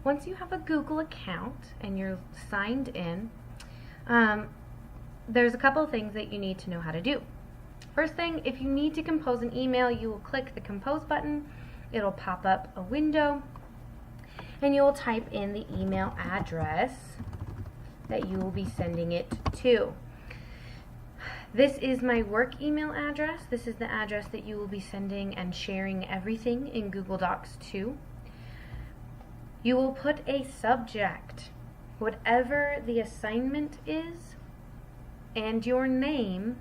once you have a Google account and you're signed in, there's a couple of things that you need to know how to do. First thing, if you need to compose an email, you will click the compose button. It'll pop up a window and you will type in the email address that you will be sending it to. This is my work email address. This is the address that you will be sending and sharing everything in Google Docs to. You will put a subject, whatever the assignment is, and your name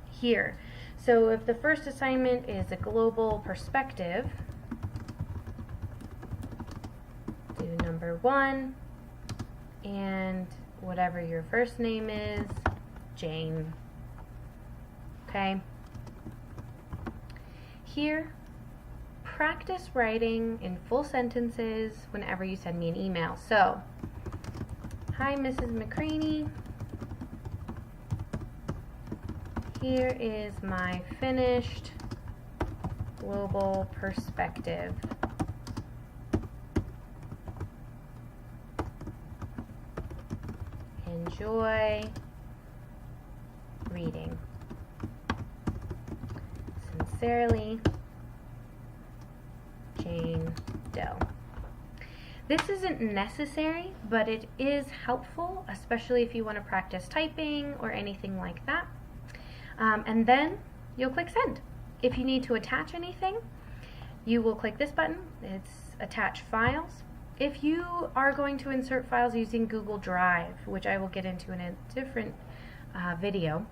here. So if the first assignment is a global perspective, do number 1, and whatever your first name is, Jane. Okay. Here, practice writing in full sentences whenever you send me an email. So, hi Mrs. McCraney. Here is my finished global perspective. Enjoy reading. Sincerely, Jane Doe. This isn't necessary, but it is helpful, especially if you want to practice typing or anything like that. And then you'll click send. If you need to attach anything, you will click this button. It's attach files. If you are going to insert files using Google Drive, which I will get into in a different video,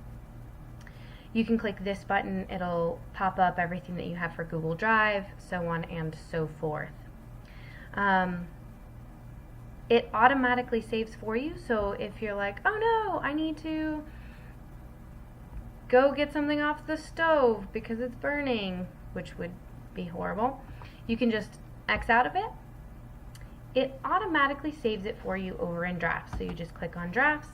you can click this button. It'll pop up everything that you have for Google Drive, so on and so forth. It automatically saves for you, so if you're like, oh no, I need to go get something off the stove because it's burning, which would be horrible, you can just X out of it. It automatically saves it for you over in drafts. So you just click on drafts,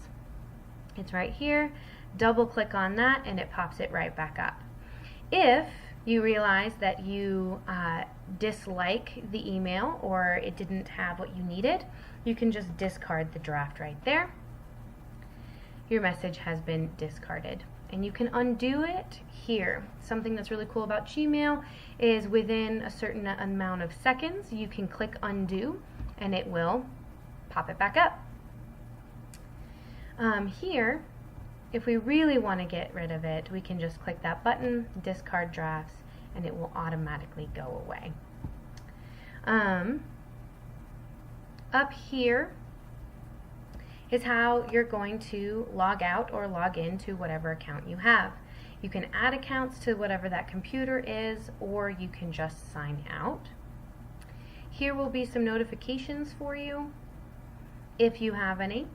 it's right here, double click on that, and it pops it right back up. If you realize that you dislike the email or it didn't have what you needed, you can just discard the draft right there. Your message has been discarded. And you can undo it here. Something that's really cool about Gmail is within a certain amount of seconds, you can click undo and it will pop it back up. Here, if we really want to get rid of it, we can just click that button, discard drafts, and it will automatically go away. Up here is how you're going to log out or log into whatever account you have. You can add accounts to whatever that computer is, or you can just sign out. Here will be some notifications for you, if you have any.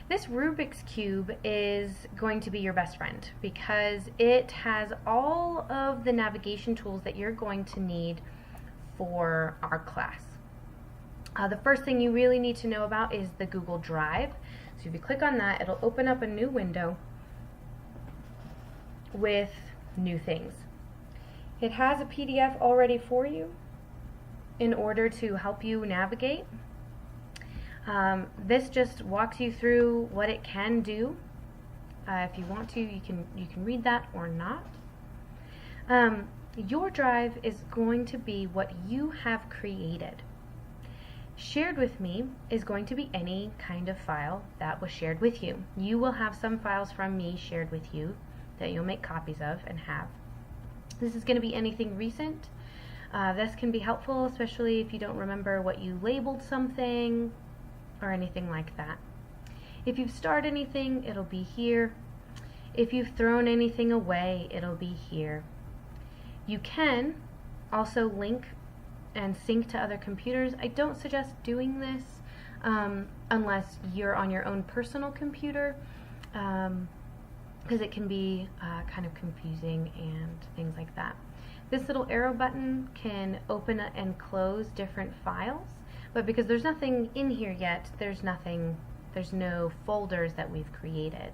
This Rubik's Cube is going to be your best friend because it has all of the navigation tools that you're going to need for our class. The first thing you really need to know about is the Google Drive. So if you click on that, it'll open up a new window with new things. It has a PDF already for you in order to help you navigate. This just walks you through what it can do. If you want to, you can read that or not. Your drive is going to be what you have created. Shared with me is going to be any kind of file that was shared with you. You will have some files from me shared with you that you'll make copies of and have. This is going to be anything recent. This can be helpful, especially if you don't remember what you labeled something or anything like that. If you've starred anything, it'll be here. If you've thrown anything away, it'll be here. You can also link and sync to other computers. I don't suggest doing this unless you're on your own personal computer, because it can be kind of confusing and things like that. This little arrow button can open and close different files, but because there's nothing in here yet, there's no folders that we've created.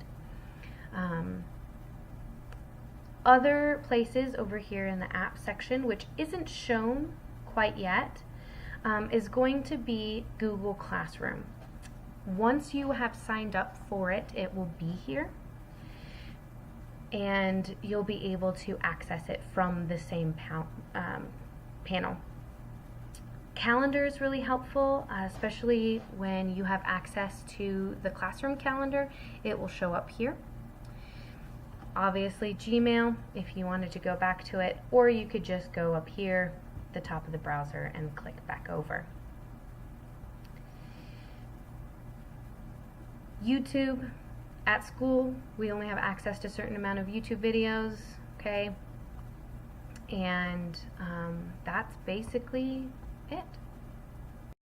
Other places over here in the app section, which isn't shown quite yet, is going to be Google Classroom. Once you have signed up for it, it will be here, and you'll be able to access it from the same panel. Calendar is really helpful, especially when you have access to the classroom calendar. It will show up here. Obviously Gmail, if you wanted to go back to it, or you could just go up here, the top of the browser, and click back over. YouTube. At school, we only have access to a certain amount of YouTube videos, okay? And that's basically it.